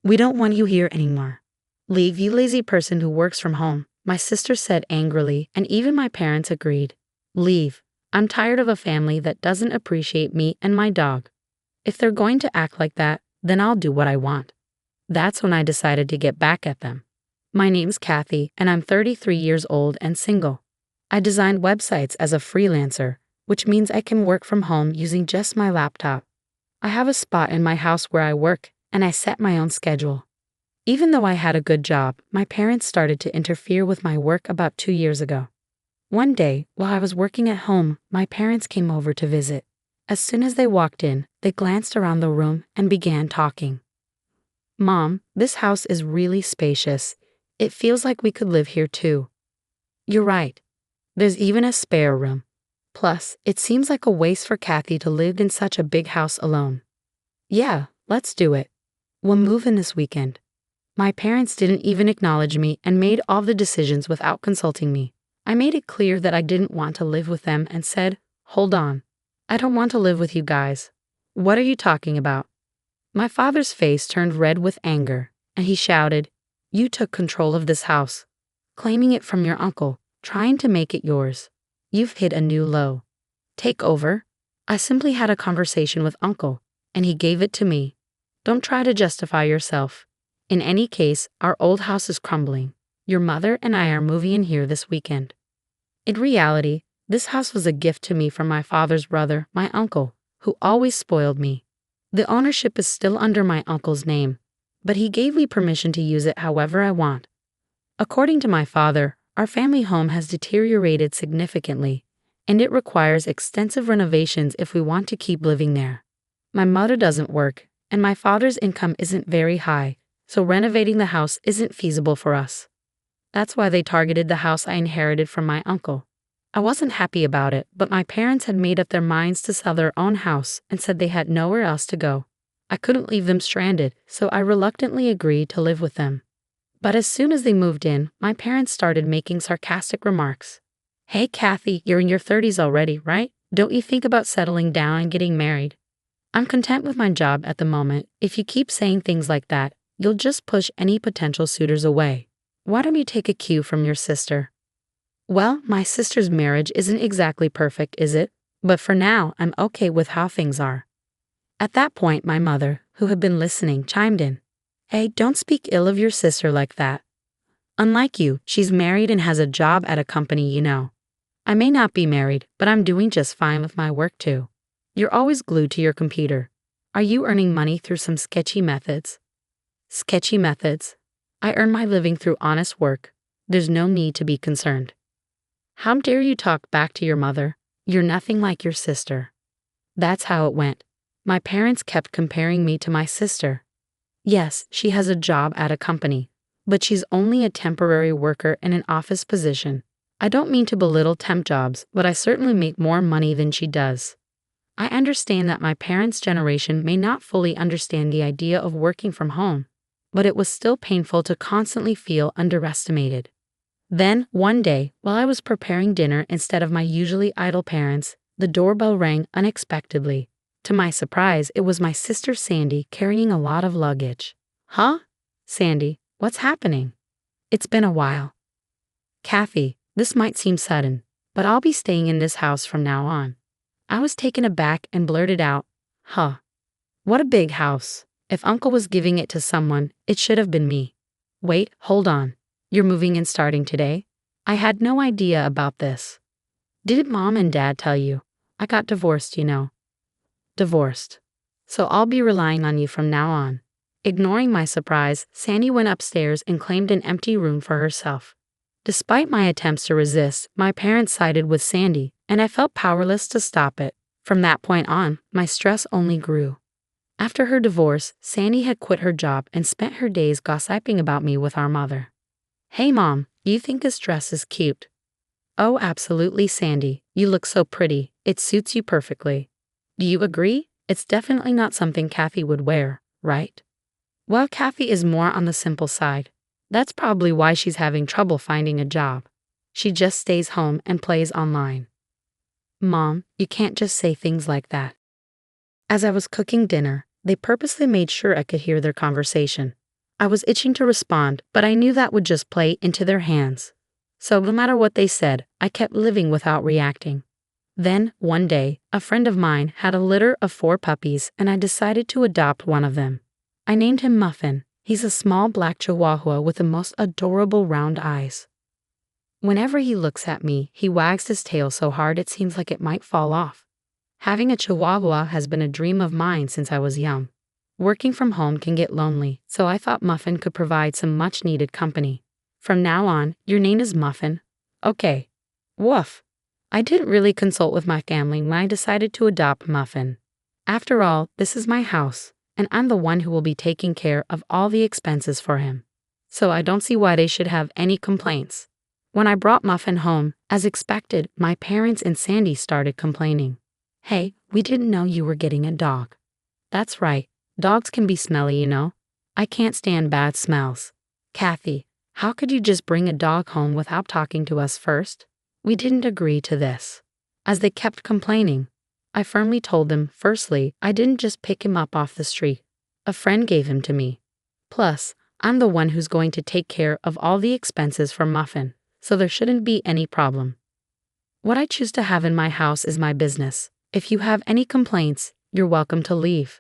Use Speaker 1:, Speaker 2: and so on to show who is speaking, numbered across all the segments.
Speaker 1: We don't want you here anymore. Leave, you lazy person who works from home, my sister said angrily, and even my parents agreed. Leave. I'm tired of a family that doesn't appreciate me and my dog. If they're going to act like that, then I'll do what I want. That's when I decided to get back at them. My name's Kathy, and I'm 33 years old and single. I design websites as a freelancer, which means I can work from home using just my laptop. I have a spot in my house where I work, and I set my own schedule. Even though I had a good job, my parents started to interfere with my work about 2 years ago. One day, while I was working at home, my parents came over to visit. As soon as they walked in, they glanced around the room and began talking. Mom, this house is really spacious. It feels like we could live here too. You're right. There's even a spare room. Plus, it seems like a waste for Kathy to live in such a big house alone. Yeah, let's do it. We'll move in this weekend. My parents didn't even acknowledge me and made all the decisions without consulting me. I made it clear that I didn't want to live with them and said, hold on. I don't want to live with you guys. What are you talking about? My father's face turned red with anger, and he shouted, you took control of this house, claiming it from your uncle, trying to make it yours. You've hit a new low. Take over. I simply had a conversation with Uncle, and he gave it to me. Don't try to justify yourself. In any case, our old house is crumbling. Your mother and I are moving in here this weekend. In reality, this house was a gift to me from my father's brother, my uncle, who always spoiled me. The ownership is still under my uncle's name, but he gave me permission to use it however I want. According to my father, our family home has deteriorated significantly, and it requires extensive renovations if we want to keep living there. My mother doesn't work, and my father's income isn't very high, so renovating the house isn't feasible for us. That's why they targeted the house I inherited from my uncle. I wasn't happy about it, but my parents had made up their minds to sell their own house and said they had nowhere else to go. I couldn't leave them stranded, so I reluctantly agreed to live with them. But as soon as they moved in, my parents started making sarcastic remarks. Hey Kathy, you're in your 30s already, right? Don't you think about settling down and getting married? I'm content with my job at the moment. If you keep saying things like that, you'll just push any potential suitors away. Why don't you take a cue from your sister? Well, my sister's marriage isn't exactly perfect, is it? But for now, I'm okay with how things are. At that point, my mother, who had been listening, chimed in. Hey, don't speak ill of your sister like that. Unlike you, she's married and has a job at a company you know. I may not be married, but I'm doing just fine with my work too. You're always glued to your computer. Are you earning money through some sketchy methods? Sketchy methods? I earn my living through honest work. There's no need to be concerned. How dare you talk back to your mother? You're nothing like your sister. That's how it went. My parents kept comparing me to my sister. Yes, she has a job at a company, but she's only a temporary worker in an office position. I don't mean to belittle temp jobs, but I certainly make more money than she does. I understand that my parents' generation may not fully understand the idea of working from home, but it was still painful to constantly feel underestimated. Then, one day, while I was preparing dinner instead of my usually idle parents, the doorbell rang unexpectedly. To my surprise, it was my sister Sandy carrying a lot of luggage. Huh? Sandy, what's happening? It's been a while. Kathy, this might seem sudden, but I'll be staying in this house from now on. I was taken aback and blurted out, huh? What a big house. If Uncle was giving it to someone, it should have been me. Wait, hold on. You're moving and starting today? I had no idea about this. Did Mom and Dad tell you? I got divorced, you know. Divorced. So I'll be relying on you from now on. Ignoring my surprise, Sandy went upstairs and claimed an empty room for herself. Despite my attempts to resist, my parents sided with Sandy, and I felt powerless to stop it. From that point on, my stress only grew. After her divorce, Sandy had quit her job and spent her days gossiping about me with our mother. Hey Mom, you think this dress is cute? Oh, absolutely, Sandy. You look so pretty. It suits you perfectly. Do you agree? It's definitely not something Kathy would wear, right? Well, Kathy is more on the simple side. That's probably why she's having trouble finding a job. She just stays home and plays online. Mom, you can't just say things like that. As I was cooking dinner, they purposely made sure I could hear their conversation. I was itching to respond, but I knew that would just play into their hands. So no matter what they said, I kept living without reacting. Then, one day, a friend of mine had a litter of 4 puppies and I decided to adopt one of them. I named him Muffin. He's a small black chihuahua with the most adorable round eyes. Whenever he looks at me, he wags his tail so hard it seems like it might fall off. Having a chihuahua has been a dream of mine since I was young. Working from home can get lonely, so I thought Muffin could provide some much-needed company. From now on, your name is Muffin. Okay. Woof. I didn't really consult with my family when I decided to adopt Muffin. After all, this is my house, and I'm the one who will be taking care of all the expenses for him. So I don't see why they should have any complaints. When I brought Muffin home, as expected, my parents and Sandy started complaining. Hey, we didn't know you were getting a dog. That's right. Dogs can be smelly, you know. I can't stand bad smells. Kathy, how could you just bring a dog home without talking to us first? We didn't agree to this. As they kept complaining, I firmly told them, firstly, I didn't just pick him up off the street. A friend gave him to me. Plus, I'm the one who's going to take care of all the expenses for Muffin, so there shouldn't be any problem. What I choose to have in my house is my business. If you have any complaints, you're welcome to leave.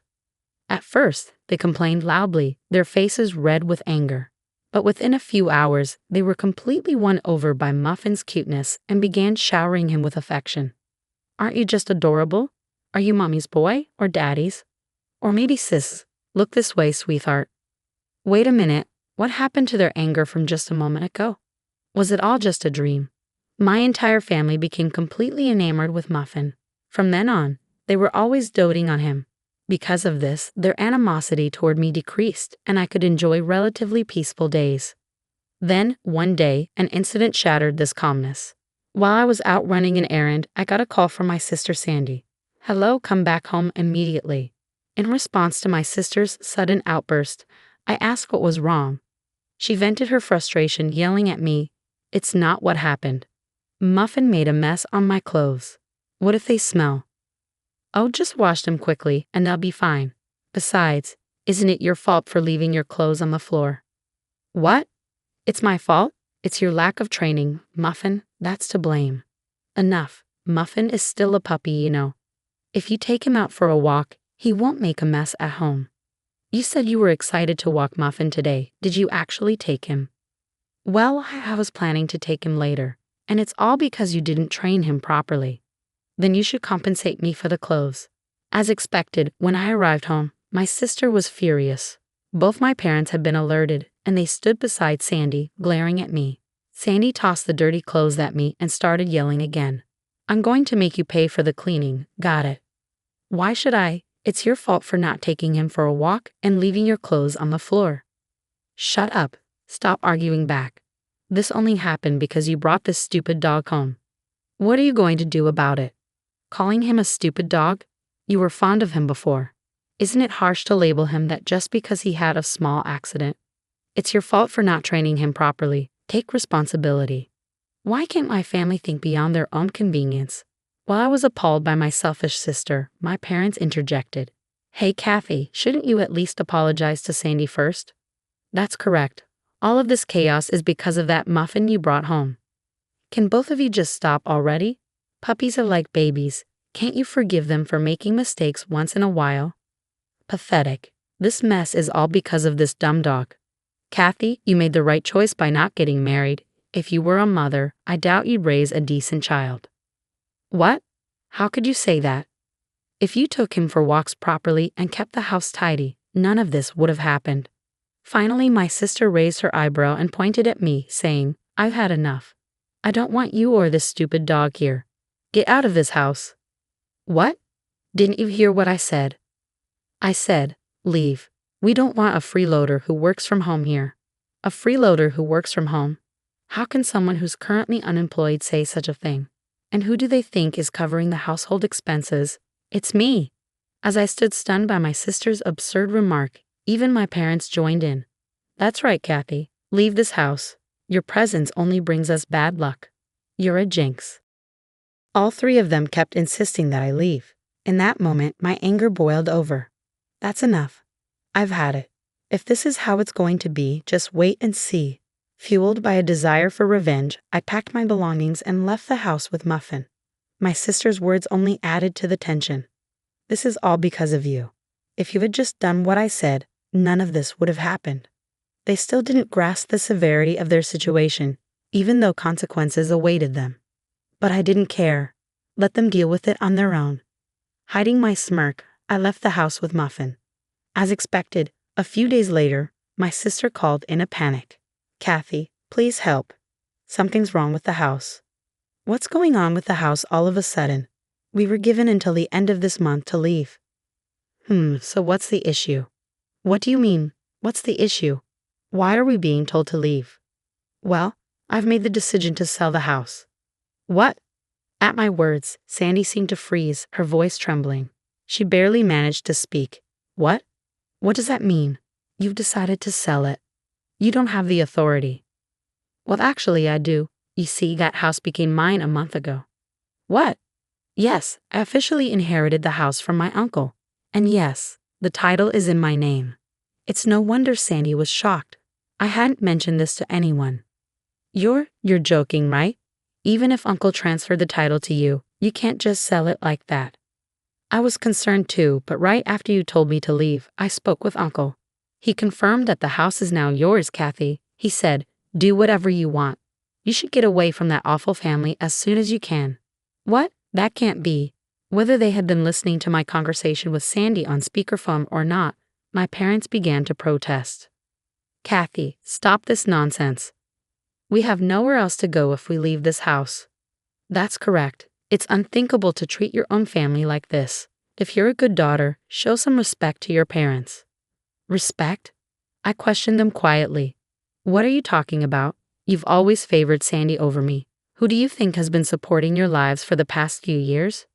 Speaker 1: At first, they complained loudly, their faces red with anger. But within a few hours, they were completely won over by Muffin's cuteness and began showering him with affection. Aren't you just adorable? Are you mommy's boy or daddy's? Or maybe sis, look this way, sweetheart. Wait a minute, what happened to their anger from just a moment ago? Was it all just a dream? My entire family became completely enamored with Muffin. From then on, they were always doting on him. Because of this, their animosity toward me decreased, and I could enjoy relatively peaceful days. Then, one day, an incident shattered this calmness. While I was out running an errand, I got a call from my sister Sandy. Hello, come back home immediately. In response to my sister's sudden outburst, I asked what was wrong. She vented her frustration, yelling at me, "It's not what happened. Muffin made a mess on my clothes. What if they smell? Oh, just wash them quickly, and they'll be fine. Besides, isn't it your fault for leaving your clothes on the floor?" What? It's my fault? It's your lack of training, Muffin, that's to blame. Enough. Muffin is still a puppy, you know. If you take him out for a walk, he won't make a mess at home. You said you were excited to walk Muffin today. Did you actually take him? Well, I was planning to take him later, and it's all because you didn't train him properly. Then you should compensate me for the clothes. As expected, when I arrived home, my sister was furious. Both my parents had been alerted, and they stood beside Sandy, glaring at me. Sandy tossed the dirty clothes at me and started yelling again. I'm going to make you pay for the cleaning, got it? Why should I? It's your fault for not taking him for a walk and leaving your clothes on the floor. Shut up. Stop arguing back. This only happened because you brought this stupid dog home. What are you going to do about it? Calling him a stupid dog? You were fond of him before. Isn't it harsh to label him that just because he had a small accident? It's your fault for not training him properly. Take responsibility. Why can't my family think beyond their own convenience? While I was appalled by my selfish sister, my parents interjected. Hey, Kathy, shouldn't you at least apologize to Sandy first? That's correct. All of this chaos is because of that Muffin you brought home. Can both of you just stop already? Puppies are like babies. Can't you forgive them for making mistakes once in a while? Pathetic. This mess is all because of this dumb dog. Kathy, you made the right choice by not getting married. If you were a mother, I doubt you'd raise a decent child. What? How could you say that? If you took him for walks properly and kept the house tidy, none of this would have happened. Finally, my sister raised her eyebrow and pointed at me, saying, I've had enough. I don't want you or this stupid dog here. Get out of this house. What? Didn't you hear what I said? I said, leave. We don't want a freeloader who works from home here. A freeloader who works from home? How can someone who's currently unemployed say such a thing? And who do they think is covering the household expenses? It's me. As I stood stunned by my sister's absurd remark, even my parents joined in. That's right, Kathy. Leave this house. Your presence only brings us bad luck. You're a jinx. All 3 of them kept insisting that I leave. In that moment, my anger boiled over. That's enough. I've had it. If this is how it's going to be, just wait and see. Fueled by a desire for revenge, I packed my belongings and left the house with Muffin. My sister's words only added to the tension. This is all because of you. If you had just done what I said, none of this would have happened. They still didn't grasp the severity of their situation, even though consequences awaited them. But I didn't care. Let them deal with it on their own. Hiding my smirk, I left the house with Muffin. As expected, a few days later, my sister called in a panic. "Kathy, please help. Something's wrong with the house." "What's going on with the house all of a sudden? We were given until the end of this month to leave." So what's the issue?" "What do you mean, what's the issue? Why are we being told to leave?" "Well, I've made the decision to sell the house." "What?" At my words, Sandy seemed to freeze, her voice trembling. She barely managed to speak. "What? What does that mean? You've decided to sell it. You don't have the authority." "Well, actually, I do. You see, that house became mine a month ago." "What?" "Yes, I officially inherited the house from my uncle. And yes, the title is in my name." It's no wonder Sandy was shocked. I hadn't mentioned this to anyone. You're joking, right? Even if Uncle transferred the title to you, you can't just sell it like that." I was concerned too, but right after you told me to leave, I spoke with Uncle. He confirmed that the house is now yours, Kathy. He said, "Do whatever you want. You should get away from that awful family as soon as you can." "What? That can't be." Whether they had been listening to my conversation with Sandy on speakerphone or not, my parents began to protest. "Kathy, stop this nonsense. We have nowhere else to go if we leave this house." "That's correct. It's unthinkable to treat your own family like this. If you're a good daughter, show some respect to your parents." "Respect?" I questioned them quietly. "What are you talking about? You've always favored Sandy over me. Who do you think has been supporting your lives for the past few years?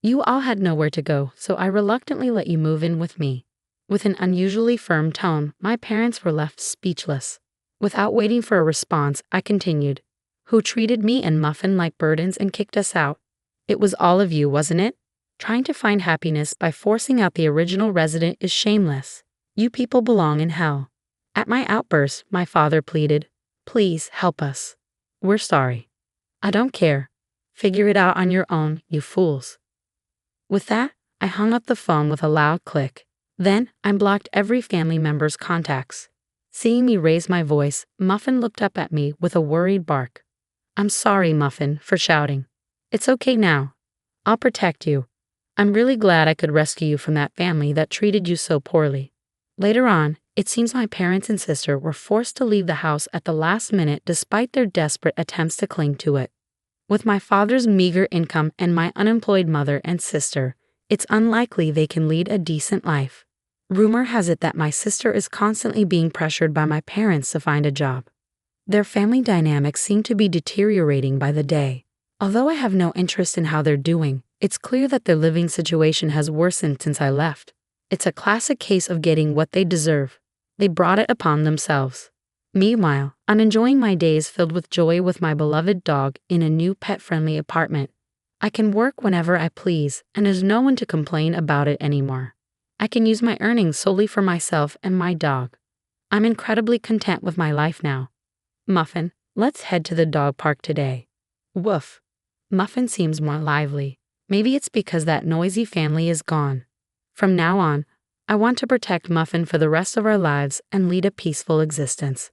Speaker 1: You all had nowhere to go, so I reluctantly let you move in with me." With an unusually firm tone, my parents were left speechless. Without waiting for a response, I continued. "Who treated me and Muffin like burdens and kicked us out? It was all of you, wasn't it? Trying to find happiness by forcing out the original resident is shameless. You people belong in hell." At my outburst, my father pleaded, "Please help us. We're sorry." "I don't care. Figure it out on your own, you fools." With that, I hung up the phone with a loud click. Then, I blocked every family member's contacts. Seeing me raise my voice, Muffin looked up at me with a worried bark. "I'm sorry, Muffin, for shouting. It's okay now. I'll protect you. I'm really glad I could rescue you from that family that treated you so poorly." Later on, it seems my parents and sister were forced to leave the house at the last minute despite their desperate attempts to cling to it. With my father's meager income and my unemployed mother and sister, it's unlikely they can lead a decent life. Rumor has it that my sister is constantly being pressured by my parents to find a job. Their family dynamics seem to be deteriorating by the day. Although I have no interest in how they're doing, it's clear that their living situation has worsened since I left. It's a classic case of getting what they deserve. They brought it upon themselves. Meanwhile, I'm enjoying my days filled with joy with my beloved dog in a new pet-friendly apartment. I can work whenever I please, and there's no one to complain about it anymore. I can use my earnings solely for myself and my dog. I'm incredibly content with my life now. Muffin, let's head to the dog park today. Woof. Muffin seems more lively. Maybe it's because that noisy family is gone. From now on, I want to protect Muffin for the rest of our lives and lead a peaceful existence.